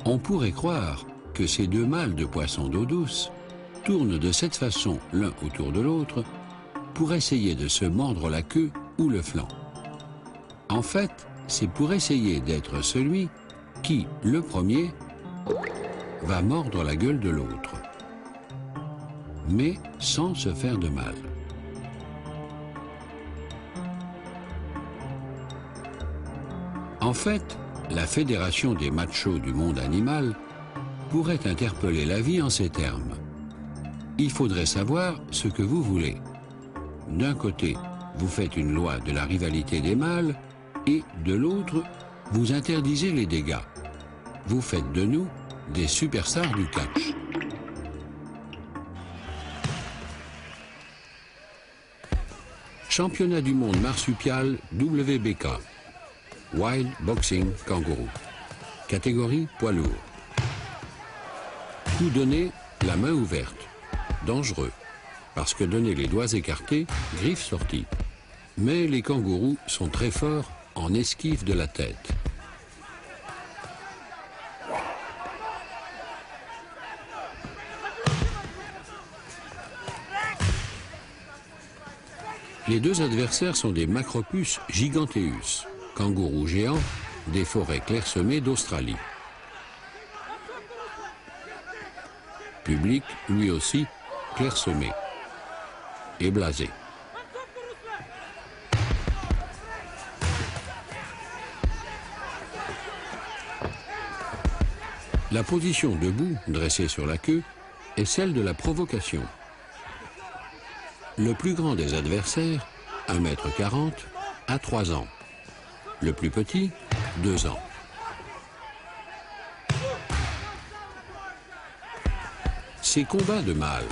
On pourrait croire que ces deux mâles de poissons d'eau douce tournent de cette façon l'un autour de l'autre pour essayer de se mordre la queue ou le flanc. En fait, c'est pour essayer d'être celui qui, le premier, va mordre la gueule de l'autre, mais sans se faire de mal. En fait, la Fédération des machos du monde animal pourrait interpeller la vie en ces termes. Il faudrait savoir ce que vous voulez. D'un côté, vous faites une loi de la rivalité des mâles et de l'autre, vous interdisez les dégâts. Vous faites de nous des superstars du catch. Championnat du monde marsupial WBK. Wild Boxing Kangourou. Catégorie poids lourd. Coup donné, la main ouverte. Dangereux, parce que donner les doigts écartés, griffes sorties. Mais les kangourous sont très forts en esquive de la tête. Les deux adversaires sont des Macropus giganteus, kangourous géants des forêts clairsemées d'Australie. Public, lui aussi, clairsemé et blasé. La position debout, dressée sur la queue, est celle de la provocation. Le plus grand des adversaires, 1,40 m, a 3 ans. Le plus petit, 2 ans. Ces combats de mâles,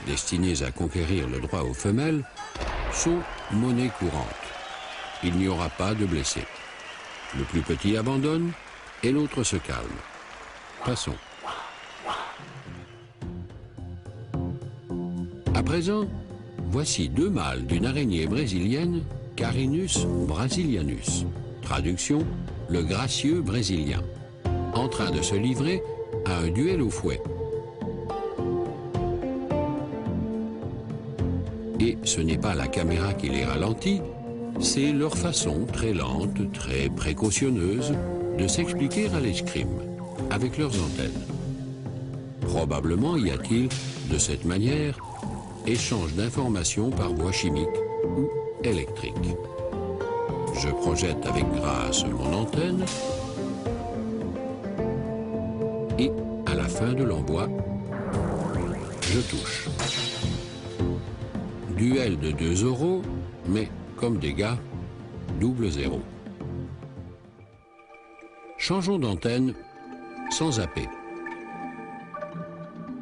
destinés à conquérir le droit aux femelles, sont monnaie courante. Il n'y aura pas de blessés. Le plus petit abandonne et l'autre se calme. Passons. À présent, voici deux mâles d'une araignée brésilienne, Carinus brasilianus. Traduction, le gracieux brésilien, en train de se livrer à un duel au fouet. Et ce n'est pas la caméra qui les ralentit, c'est leur façon très lente, très précautionneuse de s'expliquer à l'escrime, avec leurs antennes. Probablement y a-t-il, de cette manière, échange d'informations par voie chimique ou électrique. Je projette avec grâce mon antenne et, à la fin de l'envoi, je touche. Duel de 2 euros, mais comme dégâts, double 0. Changeons d'antenne sans zapper.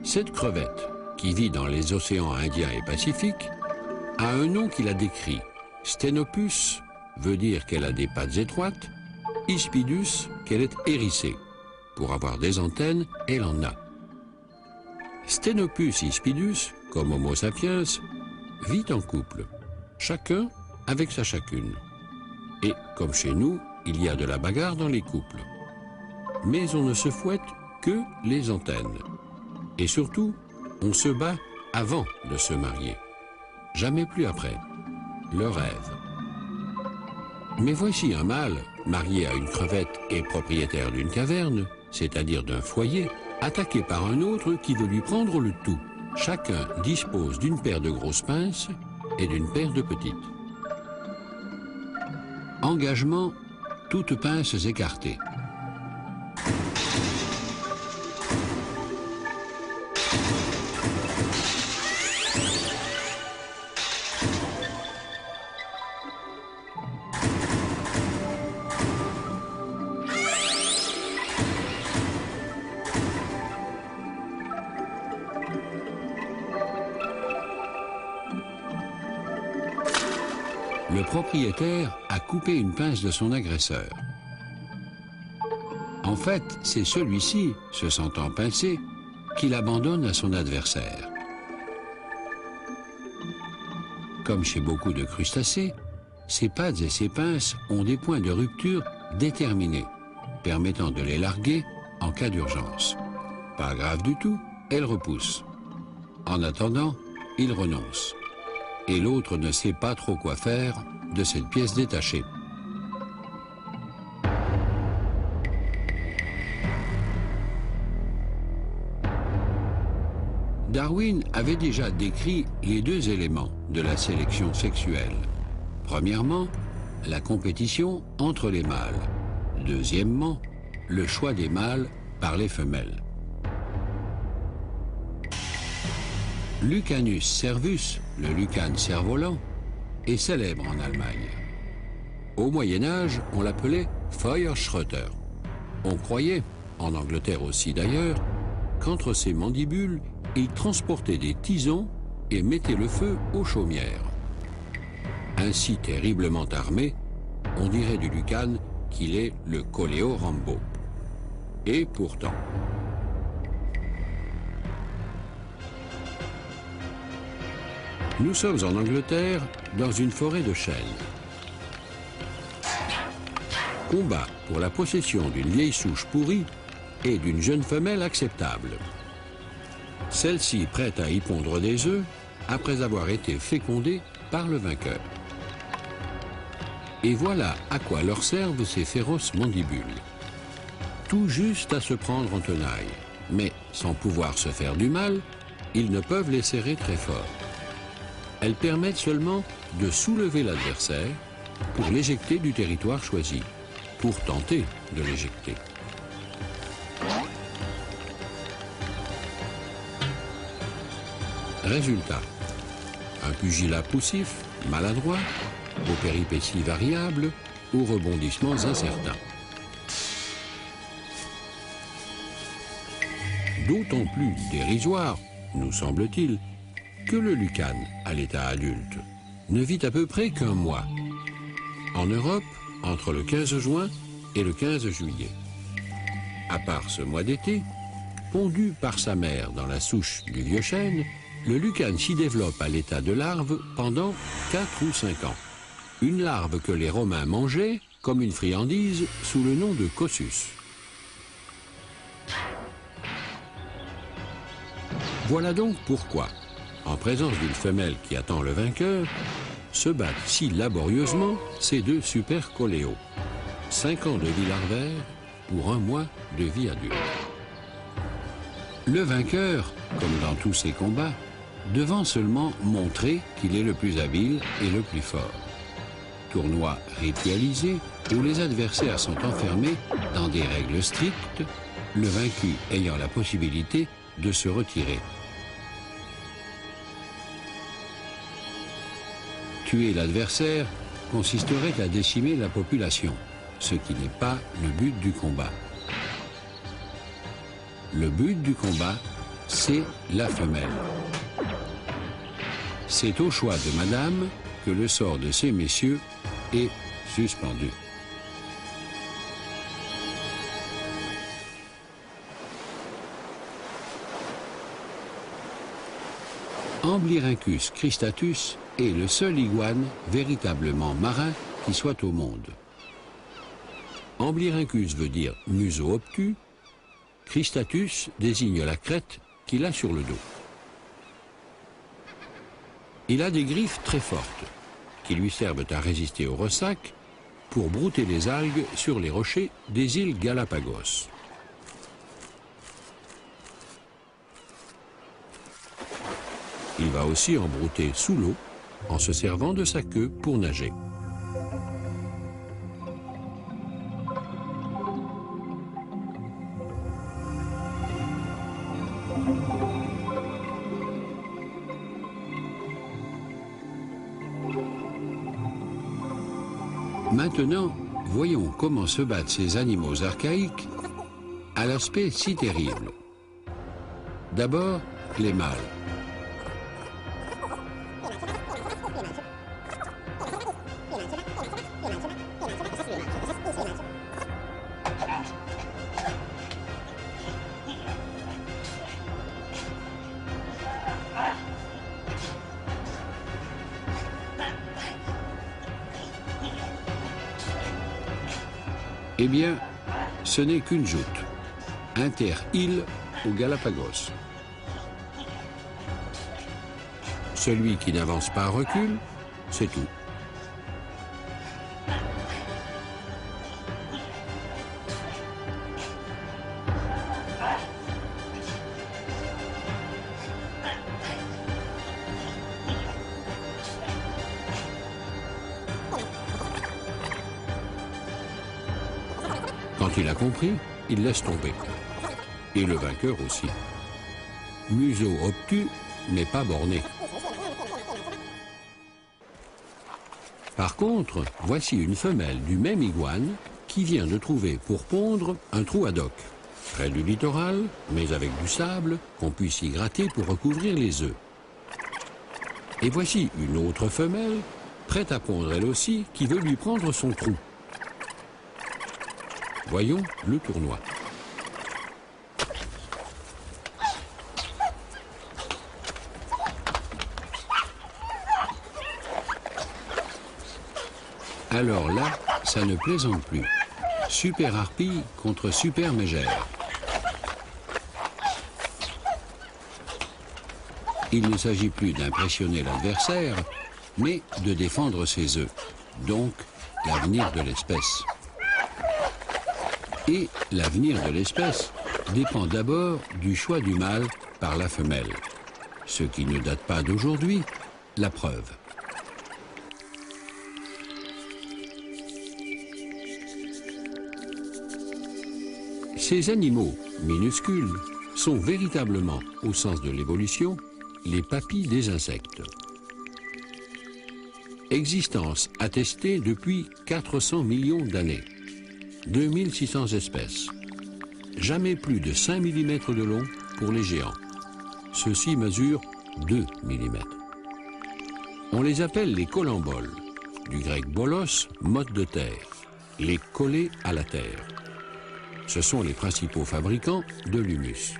Cette crevette, qui vit dans les océans Indien et Pacifique, a un nom qui la décrit. Stenopus veut dire qu'elle a des pattes étroites, Hispidus qu'elle est hérissée. Pour avoir des antennes, elle en a. Stenopus hispidus, comme Homo sapiens, vit en couple, chacun avec sa chacune. Et comme chez nous, il y a de la bagarre dans les couples. Mais on ne se fouette que les antennes. Et surtout, on se bat avant de se marier. Jamais plus après. Le rêve. Mais voici un mâle, marié à une crevette et propriétaire d'une caverne, c'est-à-dire d'un foyer, attaqué par un autre qui veut lui prendre le tout. Chacun dispose d'une paire de grosses pinces et d'une paire de petites. Engagement, toutes pinces écartées. Le propriétaire a coupé une pince de son agresseur. En fait, c'est celui-ci, se sentant pincé, qui l'abandonne à son adversaire. Comme chez beaucoup de crustacés, ses pattes et ses pinces ont des points de rupture déterminés, permettant de les larguer en cas d'urgence. Pas grave du tout, elle repousse. En attendant, il renonce. Et l'autre ne sait pas trop quoi faire de cette pièce détachée. Darwin avait déjà décrit les deux éléments de la sélection sexuelle. Premièrement, la compétition entre les mâles. Deuxièmement, le choix des mâles par les femelles. Lucanus cervus, le lucan cerf-volant, est célèbre en Allemagne. Au Moyen-Âge, on l'appelait Feuerschröter. On croyait, en Angleterre aussi d'ailleurs, qu'entre ses mandibules, il transportait des tisons et mettait le feu aux chaumières. Ainsi terriblement armé, on dirait du lucan qu'il est le Coléo Rambo. Et pourtant. Nous sommes en Angleterre, dans une forêt de chênes. Combat pour la possession d'une vieille souche pourrie et d'une jeune femelle acceptable. Celle-ci prête à y pondre des œufs après avoir été fécondée par le vainqueur. Et voilà à quoi leur servent ces féroces mandibules. Tout juste à se prendre en tenaille, mais sans pouvoir se faire du mal, ils ne peuvent les serrer très fort. Elles permettent seulement de soulever l'adversaire pour l'éjecter du territoire choisi, pour tenter de l'éjecter. Résultat, un pugilat poussif, maladroit, aux péripéties variables, aux rebondissements incertains. D'autant plus dérisoire, nous semble-t-il, que le lucan, à l'état adulte, ne vit à peu près qu'un mois. En Europe, entre le 15 juin et le 15 juillet. À part ce mois d'été, pondu par sa mère dans la souche du vieux chêne, le lucan s'y développe à l'état de larve pendant 4 ou 5 ans. Une larve que les Romains mangeaient comme une friandise sous le nom de cossus. Voilà donc pourquoi, en présence d'une femelle qui attend le vainqueur, se battent si laborieusement ces deux super coléos. 5 ans de vie larvaire pour 1 mois de vie adulte. Le vainqueur, comme dans tous ces combats, devant seulement montrer qu'il est le plus habile et le plus fort. Tournoi ritualisé où les adversaires sont enfermés dans des règles strictes, le vaincu ayant la possibilité de se retirer. Tuer l'adversaire consisterait à décimer la population, ce qui n'est pas le but du combat. Le but du combat, c'est la femelle. C'est au choix de madame que le sort de ces messieurs est suspendu. Amblyrhynchus cristatus est le seul iguane véritablement marin qui soit au monde. Amblyrhynchus veut dire museau obtus, cristatus désigne la crête qu'il a sur le dos. Il a des griffes très fortes qui lui servent à résister au ressac pour brouter les algues sur les rochers des îles Galapagos. Il va aussi en brouter sous l'eau en se servant de sa queue pour nager. Maintenant, voyons comment se battent ces animaux archaïques à l'aspect si terrible. D'abord, les mâles. Eh bien, ce n'est qu'une joute, inter-îles aux Galapagos. Celui qui n'avance pas recule, c'est tout. Quand il a compris, il laisse tomber. Et le vainqueur aussi. Museau obtus, mais pas borné. Par contre, voici une femelle du même iguane qui vient de trouver pour pondre un trou ad hoc, près du littoral, mais avec du sable qu'on puisse y gratter pour recouvrir les œufs. Et voici une autre femelle, prête à pondre elle aussi, qui veut lui prendre son trou. Voyons le tournoi. Alors là, ça ne plaisante plus. Super harpie contre super mégère. Il ne s'agit plus d'impressionner l'adversaire, mais de défendre ses œufs, donc l'avenir de l'espèce. Et l'avenir de l'espèce dépend d'abord du choix du mâle par la femelle. Ce qui ne date pas d'aujourd'hui, la preuve. Ces animaux minuscules sont véritablement, au sens de l'évolution, les papilles des insectes. Existence attestée depuis 400 millions d'années. 2600 espèces. Jamais plus de 5 mm de long pour les géants. Ceux-ci mesurent 2 mm. On les appelle les colamboles, du grec bolos, motte de terre, les collés à la terre. Ce sont les principaux fabricants de l'humus.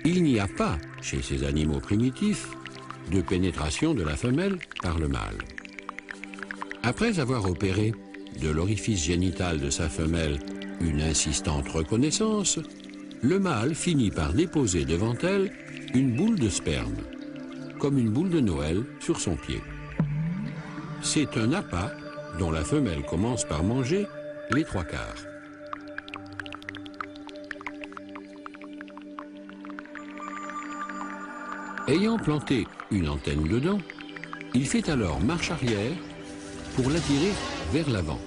Il n'y a pas, chez ces animaux primitifs, de pénétration de la femelle par le mâle. Après avoir opéré de l'orifice génital de sa femelle une insistante reconnaissance, le mâle finit par déposer devant elle une boule de sperme, comme une boule de Noël sur son pied. C'est un appât dont la femelle commence par manger les 3/4. Ayant planté une antenne dedans, il fait alors marche arrière pour l'attirer vers l'avant,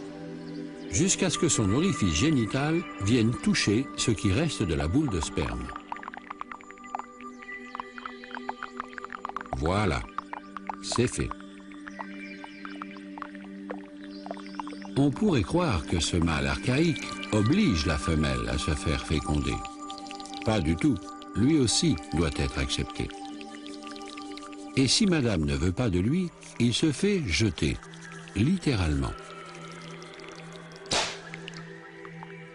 jusqu'à ce que son orifice génital vienne toucher ce qui reste de la boule de sperme. Voilà, c'est fait. On pourrait croire que ce mâle archaïque oblige la femelle à se faire féconder. Pas du tout, lui aussi doit être accepté. Et si madame ne veut pas de lui, il se fait jeter, littéralement.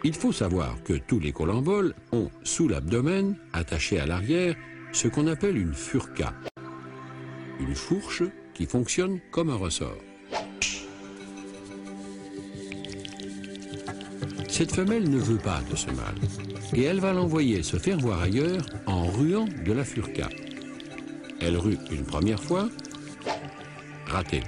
Il faut savoir que tous les colamboles ont, sous l'abdomen, attaché à l'arrière, ce qu'on appelle une furca, une fourche qui fonctionne comme un ressort. Cette femelle ne veut pas de ce mâle, et elle va l'envoyer se faire voir ailleurs en ruant de la furca. Elle rue une première fois, raté.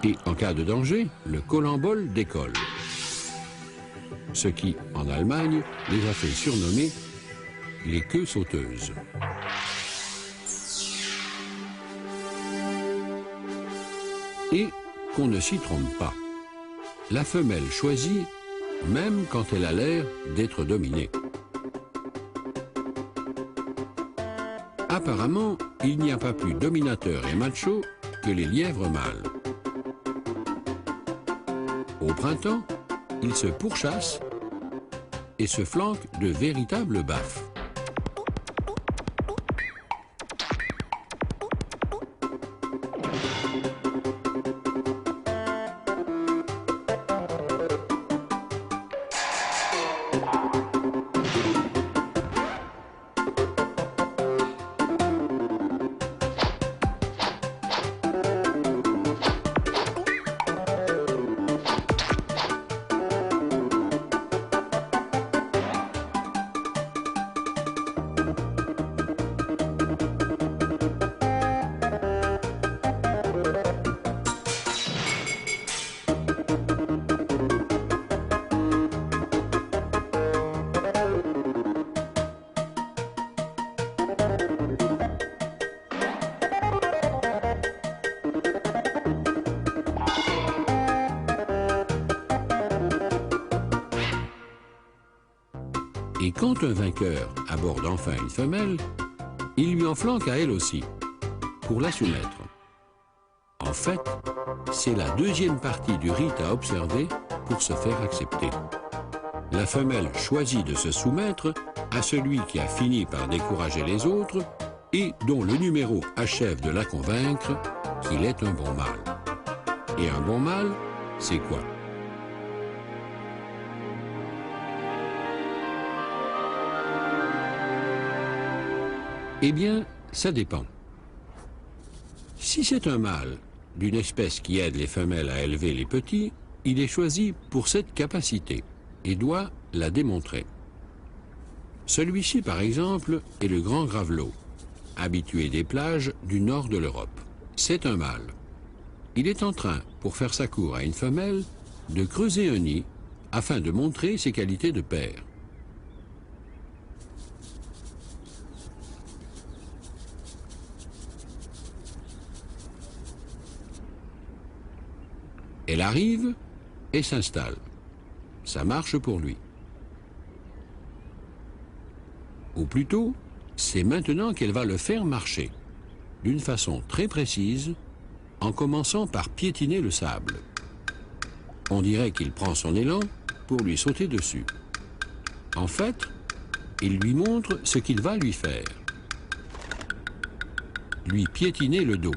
Et en cas de danger, le colambole décolle. Ce qui, en Allemagne, les a fait surnommer les queues sauteuses. Et qu'on ne s'y trompe pas. La femelle choisit même quand elle a l'air d'être dominée. Apparemment, il n'y a pas plus dominateur et macho que les lièvres mâles. Au printemps, ils se pourchassent et se flanquent de véritables baffes. Et quand un vainqueur aborde enfin une femelle, il lui en flanque à elle aussi, pour la soumettre. En fait, c'est la deuxième partie du rite à observer pour se faire accepter. La femelle choisit de se soumettre à celui qui a fini par décourager les autres et dont le numéro achève de la convaincre qu'il est un bon mâle. Et un bon mâle, c'est quoi ? Eh bien, ça dépend. Si c'est un mâle d'une espèce qui aide les femelles à élever les petits, il est choisi pour cette capacité et doit la démontrer. Celui-ci, par exemple, est le grand gravelot, habitué des plages du nord de l'Europe. C'est un mâle. Il est en train, pour faire sa cour à une femelle, de creuser un nid afin de montrer ses qualités de père. Elle arrive et s'installe. Ça marche pour lui. Ou plutôt, c'est maintenant qu'elle va le faire marcher, d'une façon très précise, en commençant par piétiner le sable. On dirait qu'il prend son élan pour lui sauter dessus. En fait, il lui montre ce qu'il va lui faire. Lui piétiner le dos.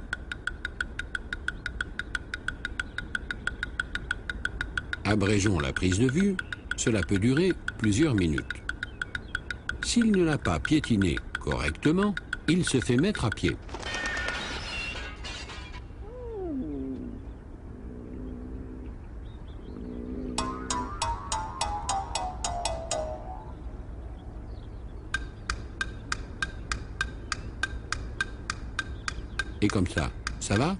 Abrégeons la prise de vue, cela peut durer plusieurs minutes. S'il ne l'a pas piétiné correctement, il se fait mettre à pied. Et comme ça va ?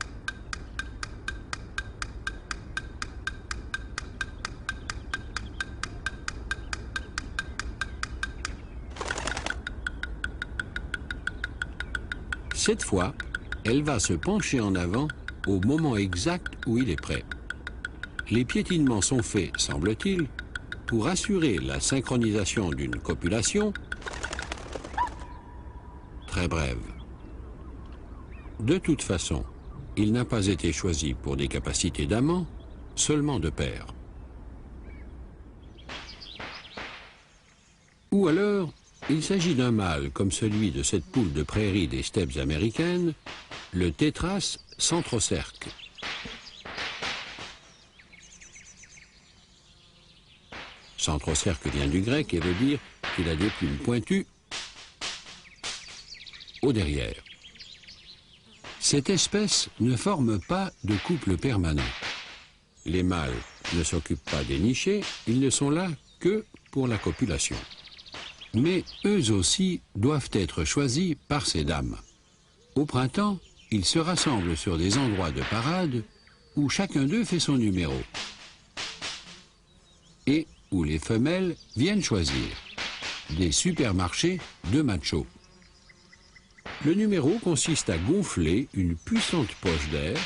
Cette fois, elle va se pencher en avant au moment exact où il est prêt. Les piétinements sont faits, semble-t-il, pour assurer la synchronisation d'une copulation très brève. De toute façon, il n'a pas été choisi pour des capacités d'amant, seulement de père. Ou alors, il s'agit d'un mâle comme celui de cette poule de prairie des steppes américaines, le Tétras centrocerque. Centrocerque vient du grec et veut dire qu'il a des plumes pointues au derrière. Cette espèce ne forme pas de couple permanent. Les mâles ne s'occupent pas des nichés, ils ne sont là que pour la copulation. Mais eux aussi doivent être choisis par ces dames. Au printemps, ils se rassemblent sur des endroits de parade où chacun d'eux fait son numéro et où les femelles viennent choisir des supermarchés de machos. Le numéro consiste à gonfler une puissante poche d'air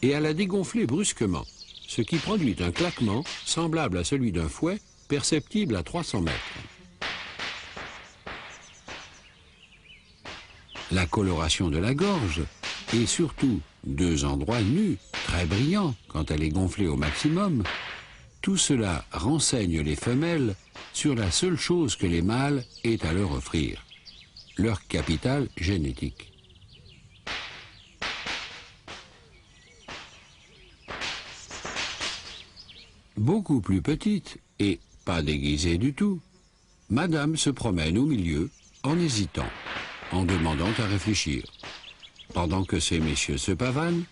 et à la dégonfler brusquement, ce qui produit un claquement semblable à celui d'un fouet perceptible à 300 mètres. La coloration de la gorge et surtout deux endroits nus, très brillants quand elle est gonflée au maximum, tout cela renseigne les femelles sur la seule chose que les mâles aient à leur offrir, leur capital génétique. Beaucoup plus petite et pas déguisée du tout, Madame se promène au milieu en hésitant, en demandant à réfléchir, pendant que ces messieurs se pavanent,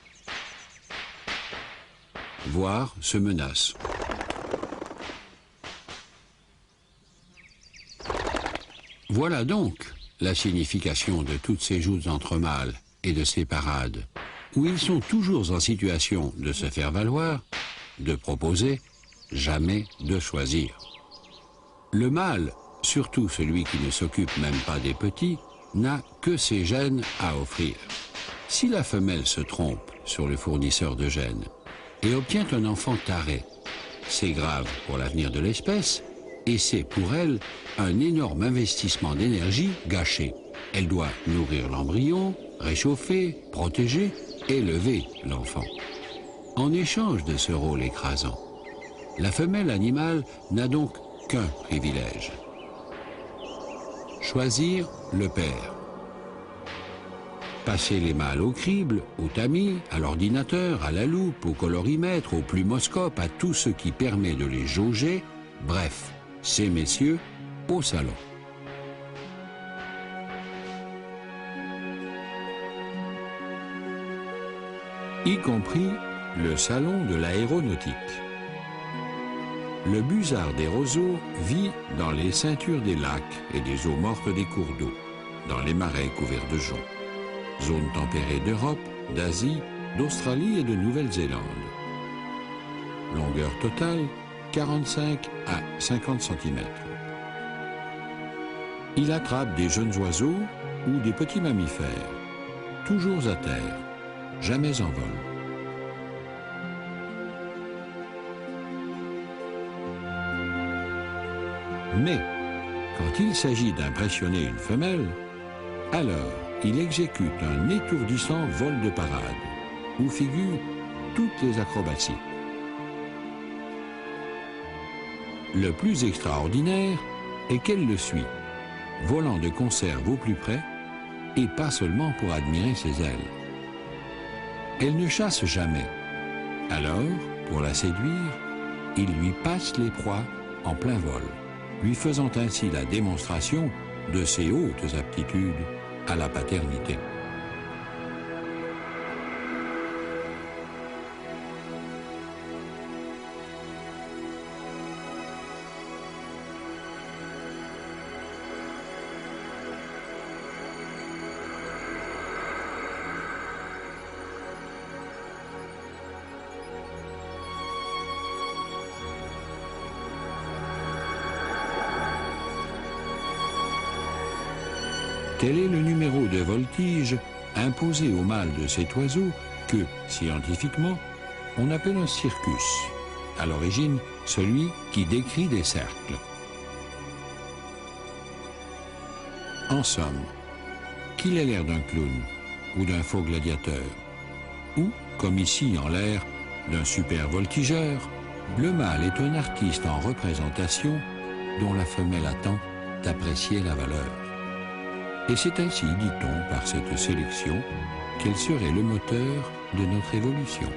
voire se menacent. Voilà donc la signification de toutes ces joutes entre mâles et de ces parades, où ils sont toujours en situation de se faire valoir de proposer, jamais de choisir. Le mâle, surtout celui qui ne s'occupe même pas des petits, n'a que ses gènes à offrir. Si la femelle se trompe sur le fournisseur de gènes et obtient un enfant taré, c'est grave pour l'avenir de l'espèce et c'est pour elle un énorme investissement d'énergie gâché. Elle doit nourrir l'embryon, réchauffer, protéger, élever l'enfant. En échange de ce rôle écrasant, la femelle animale n'a donc qu'un privilège: choisir le père. Passer les mâles au crible, au tamis, à l'ordinateur, à la loupe, au colorimètre, au plumoscope, à tout ce qui permet de les jauger, bref, ces messieurs au salon. Y compris le salon de l'aéronautique. Le busard des roseaux vit dans les ceintures des lacs et des eaux mortes des cours d'eau, dans les marais couverts de joncs. Zones tempérées d'Europe, d'Asie, d'Australie et de Nouvelle-Zélande. Longueur totale, 45 à 50 cm. Il attrape des jeunes oiseaux ou des petits mammifères, toujours à terre, jamais en vol. Mais, quand il s'agit d'impressionner une femelle, alors il exécute un étourdissant vol de parade, où figurent toutes les acrobaties. Le plus extraordinaire est qu'elle le suit, volant de conserve au plus près, et pas seulement pour admirer ses ailes. Elle ne chasse jamais. Alors, pour la séduire, il lui passe les proies en plein vol, lui faisant ainsi la démonstration de ses hautes aptitudes à la paternité. Tel est le numéro de voltige imposé au mâle de cet oiseau que, scientifiquement, on appelle un circus, à l'origine celui qui décrit des cercles. En somme, qu'il ait l'air d'un clown ou d'un faux gladiateur, ou, comme ici en l'air, d'un super voltigeur, le mâle est un artiste en représentation dont la femelle attend d'apprécier la valeur. Et c'est ainsi, dit-on, par cette sélection, qu'elle serait le moteur de notre évolution.